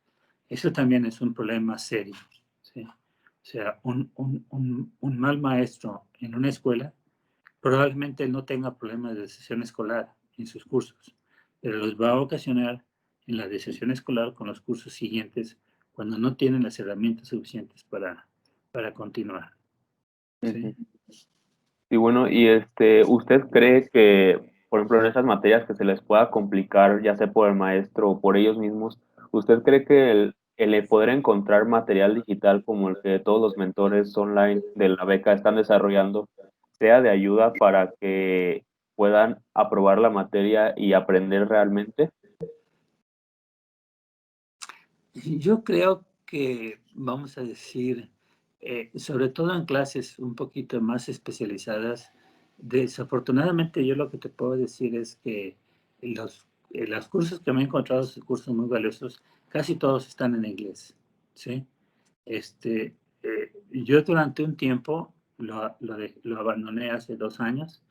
Eso también es un problema serio, ¿sí? O sea, un mal maestro en una escuela probablemente no tenga problemas de decisión escolar en sus cursos, pero los va a ocasionar en la deserción escolar con los cursos siguientes cuando no tienen las herramientas suficientes para continuar.
Ujú.
¿Sí?
Y bueno, y ¿usted cree que, por ejemplo, en esas materias que se les pueda complicar, ya sea por el maestro o por ellos mismos, ¿usted cree que el poder encontrar material digital como el que todos los mentores online de la beca están desarrollando sea de ayuda para que puedan aprobar la materia y aprender realmente?
Yo creo que, vamos a decir, sobre todo en clases un poquito más especializadas, desafortunadamente yo lo que te puedo decir es que los cursos que me he encontrado son cursos muy valiosos, casi todos están en inglés, ¿sí? Yo durante un tiempo lo abandoné hace 2 años,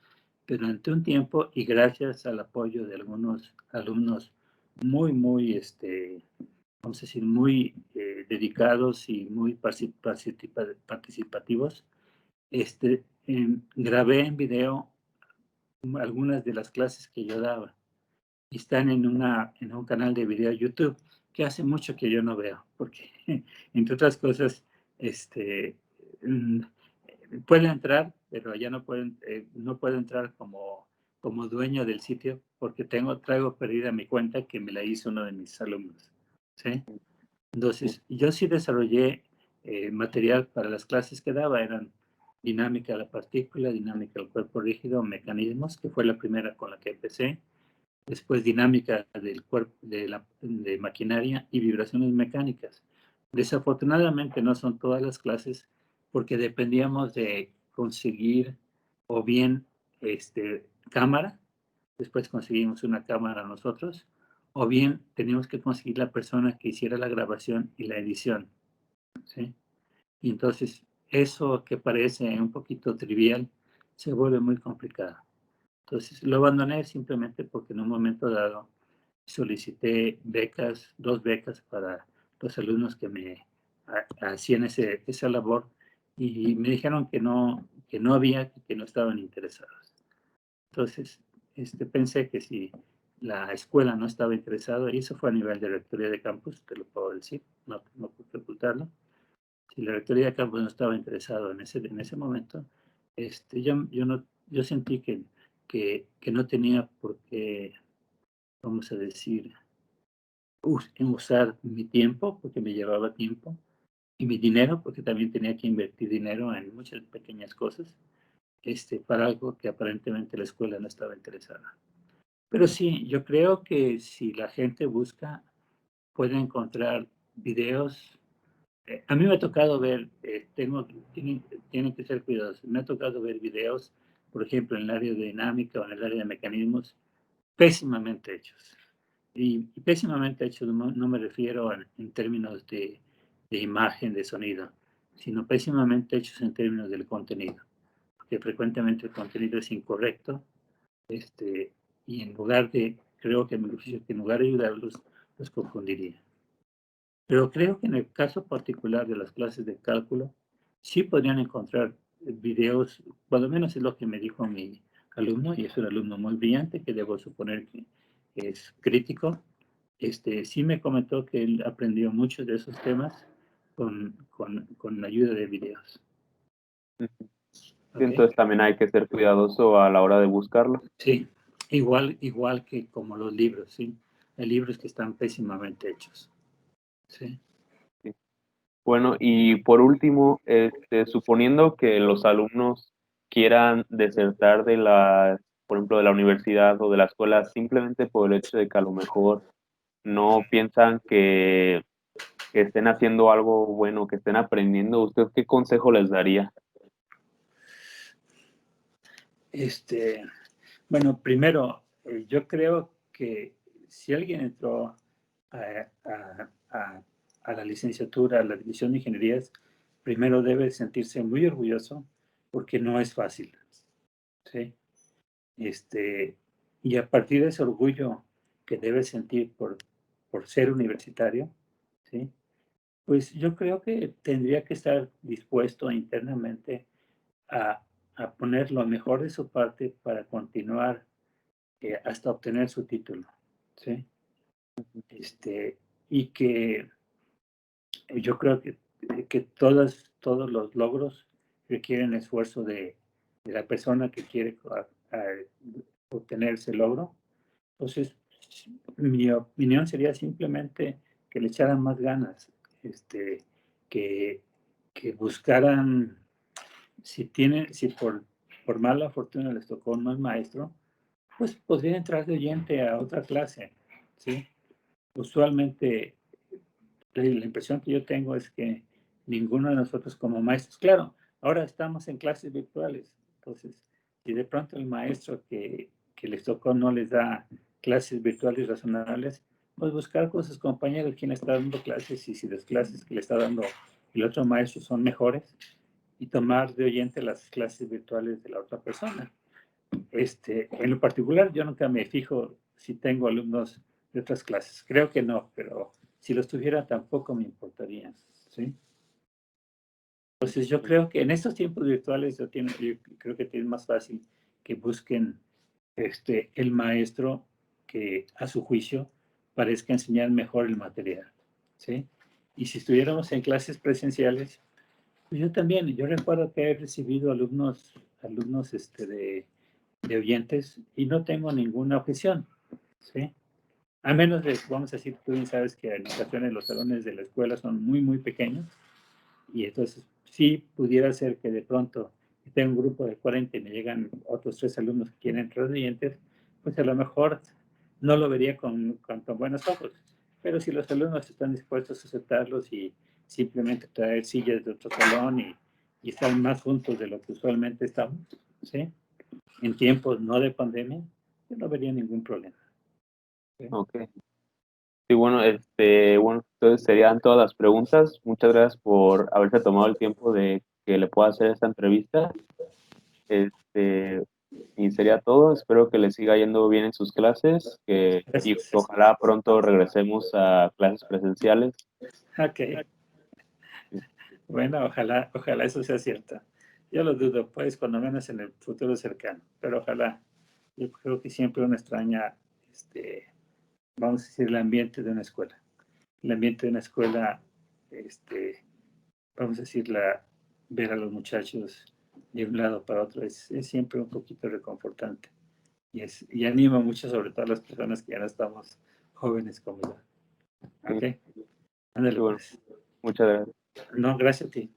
pero durante un tiempo y gracias al apoyo de algunos alumnos muy, vamos a decir, muy dedicados y muy participativos, grabé en video algunas de las clases que yo daba y están en un canal de video YouTube que hace mucho que yo no veo, porque entre otras cosas, este, mm, puede entrar, pero ya no puedo entrar como dueño del sitio porque traigo perdida mi cuenta que me la hizo uno de mis alumnos, ¿sí? Entonces, yo sí desarrollé material para las clases que daba, eran dinámica de la partícula, dinámica del cuerpo rígido, mecanismos, que fue la primera con la que empecé, después dinámica del cuerpo, de maquinaria y vibraciones mecánicas. Desafortunadamente no son todas las clases porque dependíamos de conseguir o bien cámara, después conseguimos una cámara nosotros, o bien teníamos que conseguir la persona que hiciera la grabación y la edición, ¿sí? Y entonces eso que parece un poquito trivial se vuelve muy complicado. Entonces lo abandoné simplemente porque en un momento dado solicité becas, 2 becas para los alumnos que me hacían esa labor y me dijeron que no había, que no estaban interesados. Entonces pensé que si la escuela no estaba interesada, y eso fue a nivel de rectoría de campus, te lo puedo decir, no puedo ocultarlo, si la rectoría de campus no estaba interesado en ese momento, yo sentí que no tenía por qué, vamos a decir, en usar mi tiempo, porque me llevaba tiempo, y mi dinero, porque también tenía que invertir dinero en muchas pequeñas cosas, para algo que aparentemente la escuela no estaba interesada. Pero sí, yo creo que si la gente busca, puede encontrar videos. A mí me ha tocado ver, tienen que ser cuidadosos, me ha tocado ver videos, por ejemplo, en el área de dinámica o en el área de mecanismos, pésimamente hechos. Y pésimamente hechos no me refiero en términos de imagen, de sonido, sino pésimamente hechos en términos del contenido, porque frecuentemente el contenido es incorrecto, y creo que en lugar de ayudarlos, los confundiría. Pero creo que en el caso particular de las clases de cálculo, sí podrían encontrar videos, por lo menos es lo que me dijo mi alumno, y es un alumno muy brillante, que debo suponer que es crítico. Sí me comentó que él aprendió muchos de esos temas con la ayuda de videos.
Ujú. Sí,
¿Ok?
entonces también hay que ser cuidadoso a la hora de buscarlo.
Sí, igual que como los libros, ¿sí? Hay libros que están pésimamente hechos, ¿sí?
Sí. Bueno, y por último, suponiendo que los alumnos quieran desertar por ejemplo, de la universidad o de la escuela simplemente por el hecho de que a lo mejor no piensan que estén haciendo algo bueno, que estén aprendiendo, ¿usted qué consejo les daría?
Este, Bueno, primero, yo creo que si alguien entró a, a- a- a la licenciatura, a la división de ingenierías, primero debe sentirse muy orgulloso porque no es fácil, ¿sí? Este, y a partir de ese orgullo que debe sentir por ser universitario, ¿sí? Pues yo creo que tendría que estar dispuesto internamente a, a poner lo mejor de su parte para continuar hasta obtener su título. ¿sí? Y que yo creo que todos los logros requieren esfuerzo de la persona que quiere obtener ese logro. Entonces, mi opinión sería simplemente que le echaran más ganas, que, que buscaran, si por mala fortuna les tocó un mal maestro, pues podrían entrar de oyente a otra clase, ¿sí? Usualmente la impresión que yo tengo es que ninguno de nosotros como maestros, claro, ahora estamos en clases virtuales, entonces, si de pronto el maestro que les tocó no les da clases virtuales razonables, pues buscar con sus compañeros quién está dando clases y si las clases que le está dando el otro maestro son mejores y tomar de oyente las clases virtuales de la otra persona. En lo particular, yo nunca me fijo si tengo alumnos de otras clases. Creo que no, pero si los tuviera tampoco me importaría, ¿sí? Entonces yo creo que en estos tiempos virtuales yo creo que es más fácil que busquen el maestro que a su juicio parezca enseñar mejor el material, ¿sí? Y si estuviéramos en clases presenciales, pues yo recuerdo que he recibido alumnos de oyentes y no tengo ninguna objeción, ¿sí? A menos de, vamos a decir, tú bien sabes que en ocasiones los salones de la escuela son muy, muy pequeños y entonces sí pudiera ser que de pronto tenga un grupo de 40 y me llegan otros 3 alumnos que quieren entrar de oyentes, pues a lo mejor no lo vería con tan buenos ojos. Pero si los alumnos están dispuestos a aceptarlos y simplemente traer sillas de otro salón y estar más juntos de lo que usualmente estamos, ¿sí? En tiempos no de pandemia, yo no vería ningún problema. ¿Sí?
Ok. Sí, bueno, bueno, entonces serían todas las preguntas. Muchas gracias por haberse tomado el tiempo de que le pueda hacer esta entrevista. Este, y sería todo. Espero que le siga yendo bien en sus clases, y
Gracias.
ojalá pronto regresemos a clases presenciales.
Ok, bueno, ojalá eso sea cierto. Yo lo dudo, pues, cuando menos en el futuro cercano, pero ojalá. Yo creo que siempre uno extraña, vamos a decir, el ambiente de una escuela. El ambiente de una escuela, vamos a decir, ver a los muchachos de un lado para otro es siempre un poquito reconfortante. Y anima mucho, sobre todo a las personas que ya no estamos jóvenes como yo.
Sí,
Ok, ándale
sí, bueno,
pues.
muchas gracias.
No, gracias a ti.